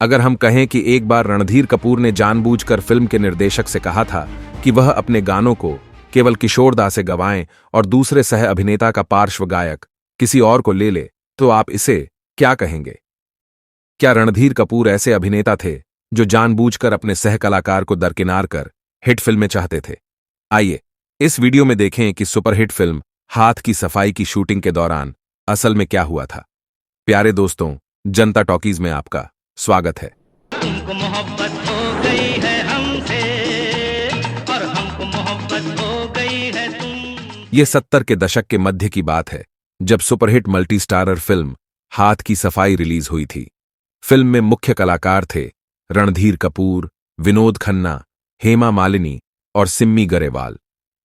अगर हम कहें कि एक बार रणधीर कपूर ने जानबूझकर फिल्म के निर्देशक से कहा था कि वह अपने गानों को केवल किशोर दा से गवाएं और दूसरे सह अभिनेता का पार्श्व गायक किसी और को ले ले, तो आप इसे क्या कहेंगे? क्या रणधीर कपूर ऐसे अभिनेता थे जो जानबूझकर अपने सह कलाकार को दरकिनार कर हिट फिल्में चाहते थे? आइए इस वीडियो में देखें कि सुपरहिट फिल्म हाथ की सफाई की शूटिंग के दौरान असल में क्या हुआ था। प्यारे दोस्तों, जनता टॉकीज में आपका स्वागत है। तुमको मोहब्बत हो गई है हमसे और हमको मोहब्बत हो गई है तुम। ये 70 के दशक के मध्य की बात है, जब सुपरहिट मल्टी स्टारर फिल्म हाथ की सफाई रिलीज हुई थी। फिल्म में मुख्य कलाकार थे रणधीर कपूर, विनोद खन्ना, हेमा मालिनी और सिम्मी गरेवाल।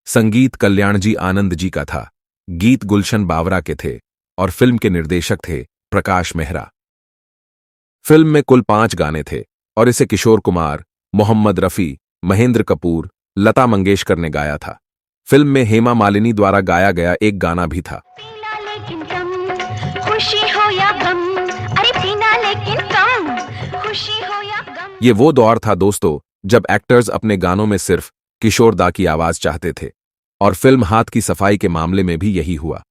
संगीत कल्याणजी आनंद जी का था, गीत गुलशन बावरा के थे और फिल्म के निर्देशक थे प्रकाश मेहरा। फिल्म में कुल 5 गाने थे और इसे किशोर कुमार, मोहम्मद रफी, महेंद्र कपूर, लता मंगेशकर ने गाया था। फिल्म में हेमा मालिनी द्वारा गाया गया एक गाना भी था। पीना लेकिन कम, खुशी हो या गम, अरे पीना लेकिन कम, खुशी हो या गम। ये वो दौर था दोस्तों, जब एक्टर्स अपने गानों में सिर्फ किशोर दा की आवाज चाहते थे, और फिल्म हाथ की सफाई के मामले में भी यही हुआ।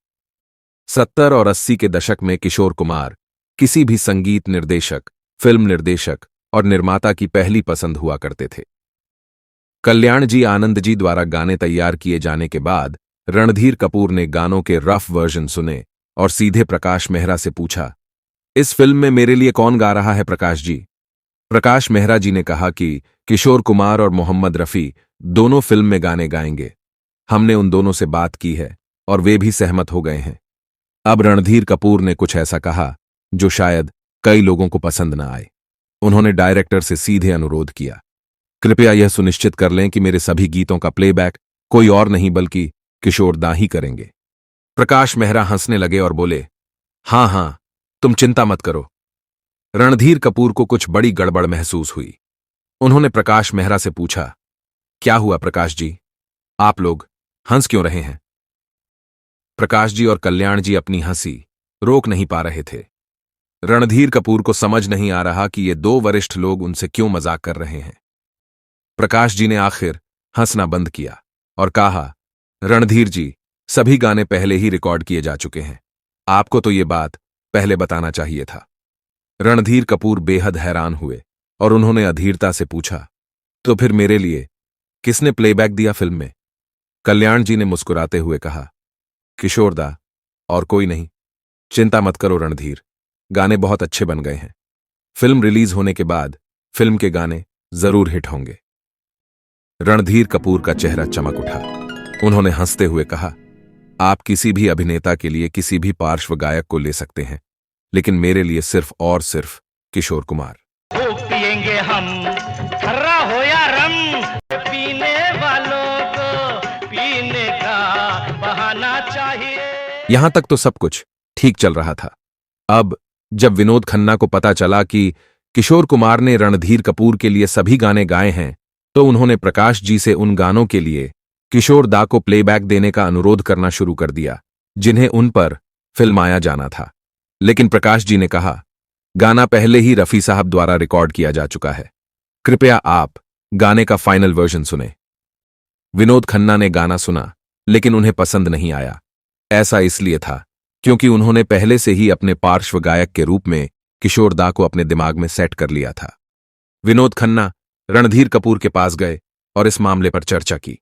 70 और 80 के दशक में किशोर कुमार किसी भी संगीत निर्देशक, फिल्म निर्देशक और निर्माता की पहली पसंद हुआ करते थे। कल्याणजी आनंद जी द्वारा गाने तैयार किए जाने के बाद रणधीर कपूर ने गानों के रफ वर्जन सुने और सीधे प्रकाश मेहरा से पूछा, इस फिल्म में मेरे लिए कौन गा रहा है प्रकाश जी? प्रकाश मेहरा जी ने कहा कि किशोर कुमार और मोहम्मद रफी दोनों फिल्म में गाने गाएंगे। हमने उन दोनों से बात की है और वे भी सहमत हो गए हैं। अब रणधीर कपूर ने कुछ ऐसा कहा जो शायद कई लोगों को पसंद न आए। उन्होंने डायरेक्टर से सीधे अनुरोध किया, कृपया यह सुनिश्चित कर लें कि मेरे सभी गीतों का प्लेबैक कोई और नहीं बल्कि किशोर दा ही करेंगे। प्रकाश मेहरा हंसने लगे और बोले, हाँ, तुम चिंता मत करो। रणधीर कपूर को कुछ बड़ी गड़बड़ महसूस हुई। उन्होंने प्रकाश मेहरा से पूछा, क्या हुआ प्रकाश जी, आप लोग हंस क्यों रहे हैं? प्रकाश जी और कल्याण जी अपनी हंसी रोक नहीं पा रहे थे। रणधीर कपूर को समझ नहीं आ रहा कि ये 2 वरिष्ठ लोग उनसे क्यों मजाक कर रहे हैं। प्रकाश जी ने आखिर हंसना बंद किया और कहा, रणधीर जी, सभी गाने पहले ही रिकॉर्ड किए जा चुके हैं। आपको तो ये बात पहले बताना चाहिए था। रणधीर कपूर बेहद हैरान हुए और उन्होंने अधीरता से पूछा, तो फिर मेरे लिए किसने प्लेबैक दिया फिल्म में? कल्याण जी ने मुस्कुराते हुए कहा, किशोर दा, और कोई नहीं। चिंता मत करो रणधीर, गाने बहुत अच्छे बन गए हैं। फिल्म रिलीज होने के बाद फिल्म के गाने जरूर हिट होंगे। रणधीर कपूर का चेहरा चमक उठा। उन्होंने हंसते हुए कहा, आप किसी भी अभिनेता के लिए किसी भी पार्श्व गायक को ले सकते हैं, लेकिन मेरे लिए सिर्फ और सिर्फ किशोर कुमार। खूब पिएंगे हम, खर्रा हो या रम, पीने वालों को पीने का बहाना चाहिए। यहां तक तो सब कुछ ठीक चल रहा था। अब जब विनोद खन्ना को पता चला कि किशोर कुमार ने रणधीर कपूर के लिए सभी गाने गाए हैं, तो उन्होंने प्रकाश जी से उन गानों के लिए किशोर दा को प्लेबैक देने का अनुरोध करना शुरू कर दिया, जिन्हें उन पर फिल्माया जाना था। लेकिन प्रकाश जी ने कहा, गाना पहले ही रफी साहब द्वारा रिकॉर्ड किया जा चुका है, कृपया आप गाने का फाइनल वर्जन सुने। विनोद खन्ना ने गाना सुना, लेकिन उन्हें पसंद नहीं आया। ऐसा इसलिए था क्योंकि उन्होंने पहले से ही अपने पार्श्व गायक के रूप में किशोर दा को अपने दिमाग में सेट कर लिया था। विनोद खन्ना रणधीर कपूर के पास गए और इस मामले पर चर्चा की।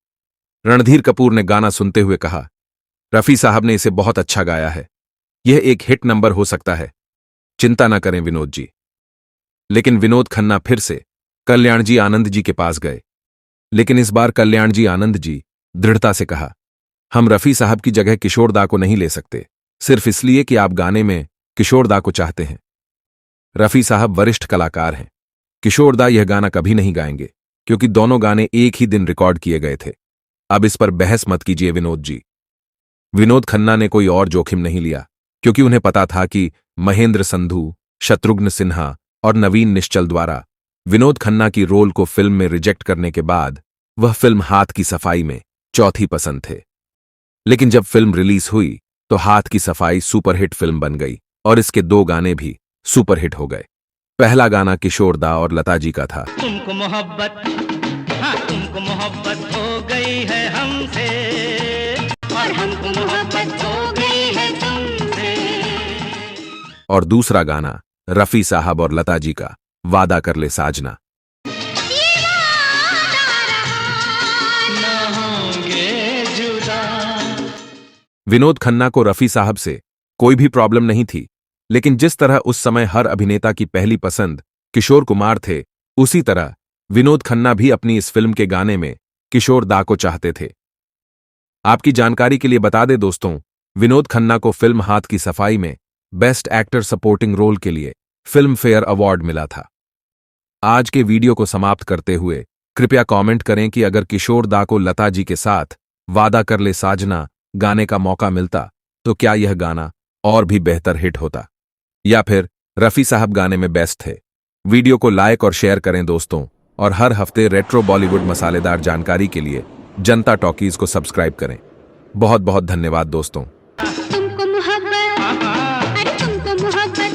रणधीर कपूर ने गाना सुनते हुए कहा, रफी साहब ने इसे बहुत अच्छा गाया है, यह एक हिट नंबर हो सकता है, चिंता न करें विनोद जी। लेकिन विनोद खन्ना फिर से कल्याण जी आनंद जी के पास गए, लेकिन इस बार कल्याण जी आनंद जी दृढ़ता से कहा, हम रफी साहब की जगह किशोर दा को नहीं ले सकते, सिर्फ इसलिए कि आप गाने में किशोर दा को चाहते हैं। रफी साहब वरिष्ठ कलाकार हैं, किशोर दा यह गाना कभी नहीं गाएंगे, क्योंकि दोनों गाने एक ही दिन रिकॉर्ड किए गए थे। अब इस पर बहस मत कीजिए विनोद जी। विनोद खन्ना ने कोई और जोखिम नहीं लिया, क्योंकि उन्हें पता था कि महेंद्र संधू, शत्रुघ्न सिन्हा और नवीन निश्चल द्वारा विनोद खन्ना की रोल को फिल्म में रिजेक्ट करने के बाद वह फिल्म हाथ की सफाई में चौथी पसंद थे। लेकिन जब फिल्म रिलीज हुई तो हाथ की सफाई सुपरहिट फिल्म बन गई और इसके 2 गाने भी सुपरहिट हो गए। पहला गाना किशोर दा और लता जी का था। तुमको मोहब्बत, हाँ तुमको मोहब्बत हो गई है हमसे और हमको मोहब्बत हो गई है तुमसे। और दूसरा गाना रफी साहब और लता जी का वादा कर ले साजना। ना होंगे जुदा। विनोद खन्ना को रफी साहब से कोई भी प्रॉब्लम नहीं थी, लेकिन जिस तरह उस समय हर अभिनेता की पहली पसंद किशोर कुमार थे, उसी तरह विनोद खन्ना भी अपनी इस फिल्म के गाने में किशोर दा को चाहते थे। आपकी जानकारी के लिए बता दें दोस्तों, विनोद खन्ना को फिल्म हाथ की सफाई में बेस्ट एक्टर सपोर्टिंग रोल के लिए फिल्म फेयर अवार्ड मिला था। आज के वीडियो को समाप्त करते हुए कृपया कमेंट करें कि अगर किशोर दा को लता जी के साथ वादा कर ले साजना गाने का मौका मिलता तो क्या यह गाना और भी बेहतर हिट होता, या फिर रफी साहब गाने में बेस्ट थे। वीडियो को लाइक और शेयर करें दोस्तों, और हर हफ्ते रेट्रो बॉलीवुड मसालेदार जानकारी के लिए जनता टॉकीज को सब्सक्राइब करें। बहुत बहुत धन्यवाद दोस्तों। तुमको मोहब्बत, अरे तुमको मोहब्बत